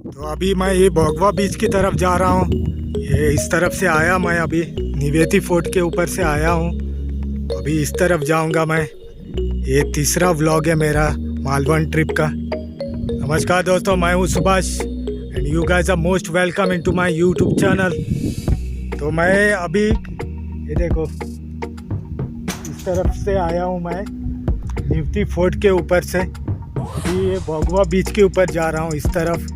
तो अभी मैं ये भोगवा बीच की तरफ जा रहा हूँ। ये इस तरफ से आया, मैं अभी निवेती फोर्ट के ऊपर से आया हूँ। अभी इस तरफ जाऊँगा मैं। ये तीसरा व्लॉग है मेरा मालवन ट्रिप का। नमस्कार दोस्तों, मैं हूँ Subhash and you guys are most welcome into my YouTube channel. तो मैं अभी ये देखो इस तरफ से आया हूँ मैं निवेती फोर्ट के ऊपर से। अभी ये भोगवा बीच के ऊपर जा रहा हूँ, इस तरफ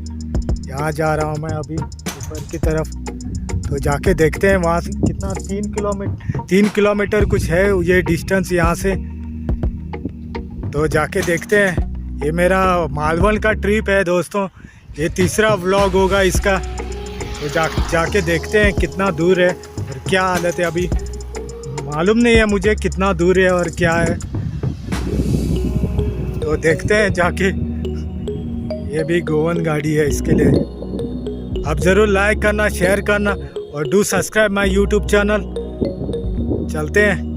यहाँ जा रहा हूँ मैं अभी ऊपर की तरफ। तो जाके देखते हैं वहाँ से कितना 3 किलोमीटर कुछ है ये डिस्टेंस यहाँ से। तो जाके देखते हैं। ये मेरा मालवन का ट्रिप है दोस्तों, ये तीसरा व्लॉग होगा इसका। तो जाके देखते हैं कितना दूर है और क्या हालत है। अभी मालूम नहीं है मुझे कितना दूर है और क्या है, तो देखते हैं जाके। ये भी गोवन गाड़ी है, इसके लिए आप ज़रूर लाइक करना, शेयर करना और do subscribe my YouTube channel. चलते हैं।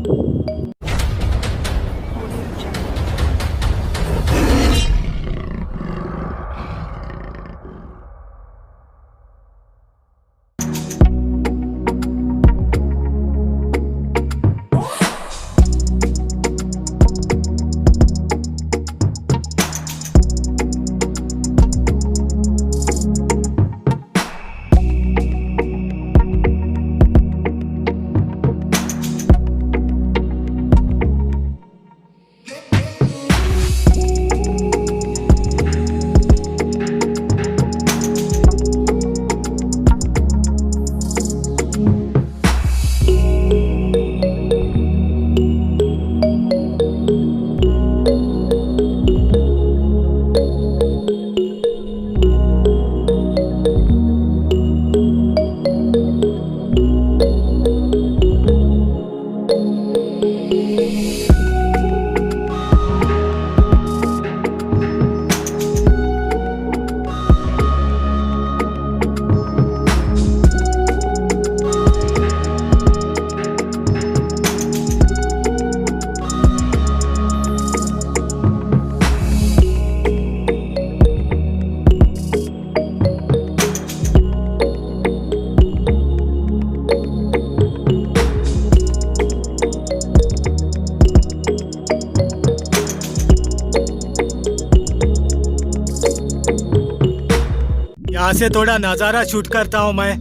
यहाँ से थोड़ा नज़ारा शूट करता हूँ मैं।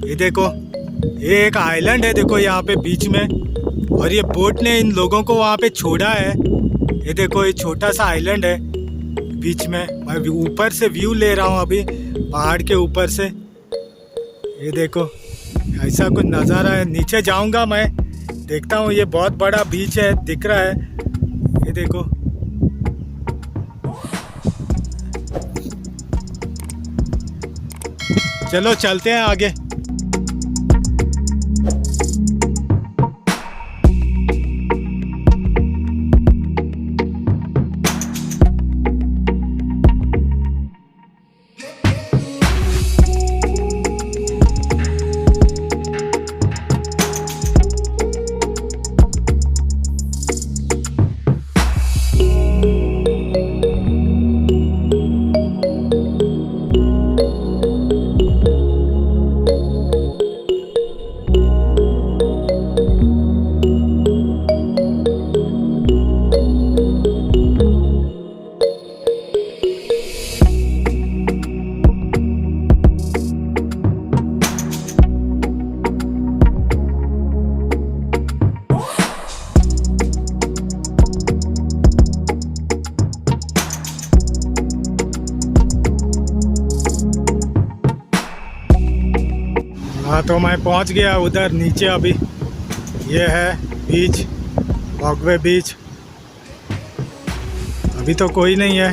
ये देखो, ये एक आइलैंड है देखो यहाँ पे बीच में, और ये बोट ने इन लोगों को वहाँ पे छोड़ा है। ये देखो, ये छोटा सा आइलैंड है बीच में। मैं ऊपर से व्यू ले रहा हूँ अभी पहाड़ के ऊपर से। ये देखो ऐसा कुछ नज़ारा है। नीचे जाऊँगा मैं, देखता हूँ। ये बहुत बड़ा बीच है, दिख रहा है। ये देखो, चलो चलते हैं आगे। हाँ, तो मैं पहुंच गया उधर नीचे। अभी ये है बीच, बॉगवे बीच। अभी तो कोई नहीं है।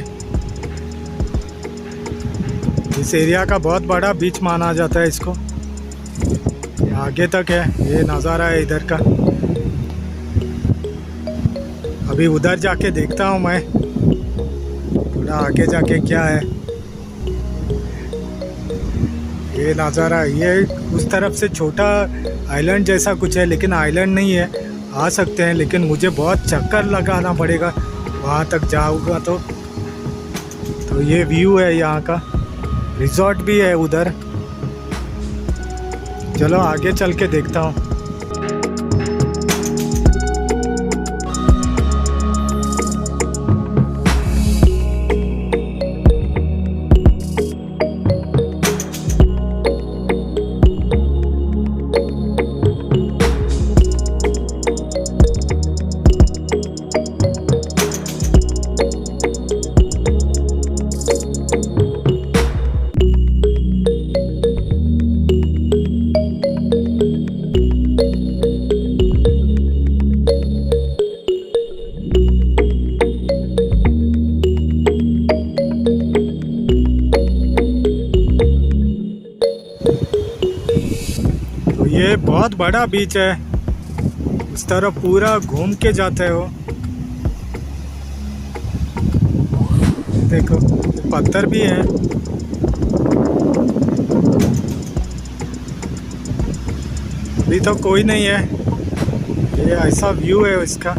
इस एरिया का बहुत बड़ा बीच माना जाता है इसको। आगे तक है, ये नज़ारा है इधर का। अभी उधर जाके देखता हूँ मैं, थोड़ा आगे जाके क्या है। ये नज़ारा, ये उस तरफ से छोटा आइलैंड जैसा कुछ है, लेकिन आइलैंड नहीं है। आ सकते हैं, लेकिन मुझे बहुत चक्कर लगाना पड़ेगा वहाँ तक जाऊँगा तो ये व्यू है यहाँ का। रिजॉर्ट भी है उधर। चलो आगे चल के देखता हूँ। ये बहुत बड़ा बीच है, इस तरफ पूरा घूम के जाते हो। देखो पत्थर भी है। अभी तो कोई नहीं है, ये ऐसा व्यू है इसका।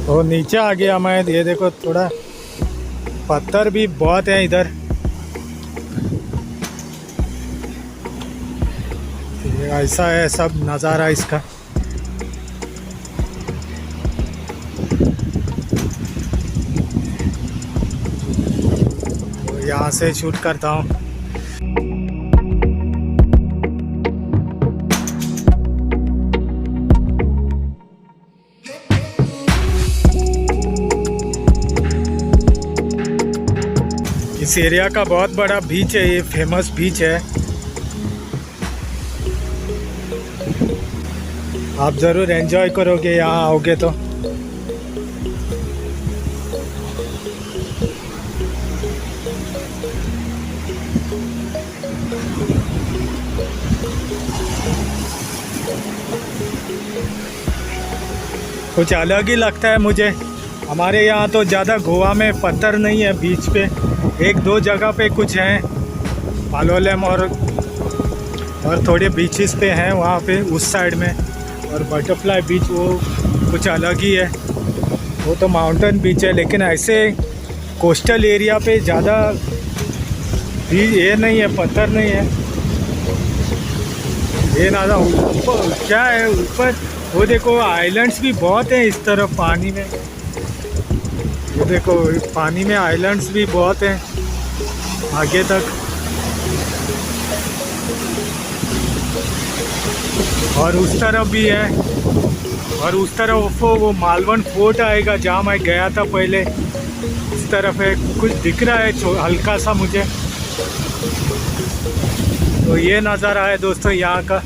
तो नीचे आ गया मैं। ये देखो थोड़ा पत्थर भी बहुत है इधर। ये ऐसा है सब नज़ारा इसका। तो यहाँ से शूट करता हूँ। इस एरिया का बहुत बड़ा बीच है, ये फेमस बीच है। आप ज़रूर एंजॉय करोगे यहाँ आओगे तो। कुछ अलग ही लगता है मुझे। हमारे यहाँ तो ज़्यादा गोवा में पत्थर नहीं है बीच पे, एक दो जगह पे कुछ हैं, पालोलेम और थोड़े बीचेस पे हैं वहाँ पे उस साइड में। और बटरफ्लाई बीच वो कुछ अलग ही है, वो तो माउंटेन बीच है। लेकिन ऐसे कोस्टल एरिया पे ज़्यादा भी ये नहीं है, पत्थर नहीं है। ये ना ऊपर क्या है, ऊपर वो देखो आइलैंड्स भी बहुत हैं इस तरफ पानी में। ये देखो पानी में आइलैंड्स भी बहुत हैं आगे तक। और उस तरफ भी है, और उस तरफ वो मालवन फोर्ट आएगा जहाँ मैं गया था पहले। इस तरफ है, कुछ दिख रहा है हल्का सा मुझे। तो ये नज़ारा है दोस्तों यहाँ का।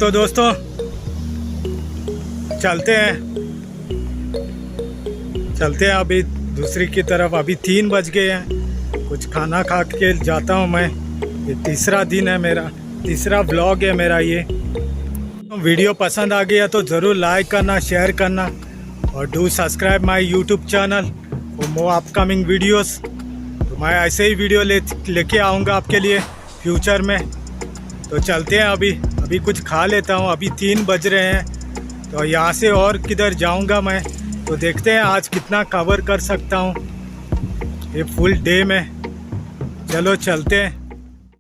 तो दोस्तों चलते हैं अभी दूसरी की तरफ। अभी 3 बज गए हैं। कुछ खाना खा के जाता हूँ मैं। ये तीसरा दिन है मेरा, तीसरा व्लॉग है मेरा ये। वीडियो पसंद आ गया तो ज़रूर लाइक करना, शेयर करना और do subscribe my YouTube channel for more upcoming videos. तो मैं ऐसे ही वीडियो लेके आऊँगा आपके लिए फ्यूचर में। तो चलते हैं अभी कुछ खा लेता हूँ। अभी 3 बज रहे हैं तो यहाँ से और किधर जाऊँगा मैं, तो देखते हैं आज कितना कवर कर सकता हूँ ये फुल डे में। चलो चलते हैं।